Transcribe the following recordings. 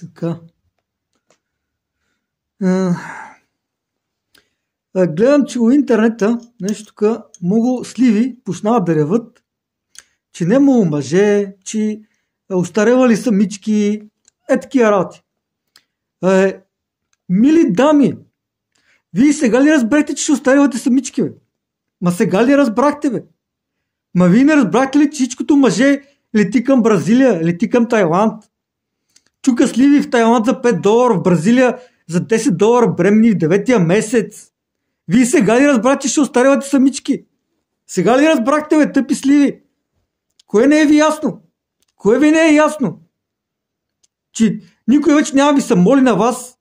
Така. Гледам, че в интернета нещо тук много сливи почнават да реват, че не му мъже, че остаревали самички, такива работи. Мили дами, вие сега ли разбрахте, че ще остаревате самички, бе? Ма сега ли разбрахте, бе? Ма вие не разбрахте ли, че всичкото мъже лети към Бразилия, лети към Тайланд? Чука сливи в Тайланд за $5, в Бразилия за $10 бремни в 9-тия месец. Вие сега ли разбрахте, че ще остаревате самички? Сега ли разбрахте, бе, тъпи сливи? Кое не е ви ясно? Кое ви не е ясно? Че никой вече няма ви се моли на вас.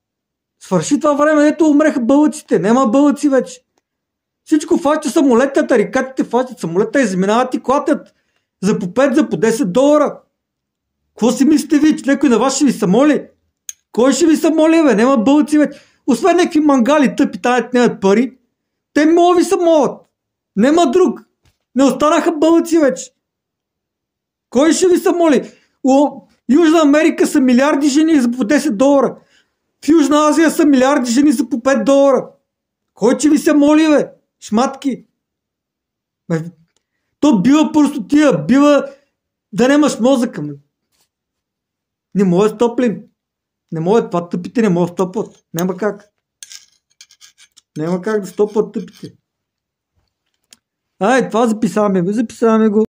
Свърши това време, дето умреха бълъците. Нема бълъци вече. Всичко фаща самолета, тарикатите фащат самолета и заминават и клатят. За по 5, за по $10. Какво си мислите ви, че някой на вас ще ви се моли? Кой ще ви се моли, бе? Нема бълъци вече. Освен някакви мангали тъпи, таят нямат пари. Те могат ви се молят. Нема друг. Не останаха бълъци вече. Кой ще ви се моли? Южна Америка са милиарди жени за по $10. В Южна Азия са милиарди жени за по $5. Кой ще ви се моли, бе? Шматки. То бива простотия, бива да нямаш мозъка. Не може да стоплим. Не може, това тъпите не може да стопват. Няма как. Няма как да стопват тъпите. Това записаваме го.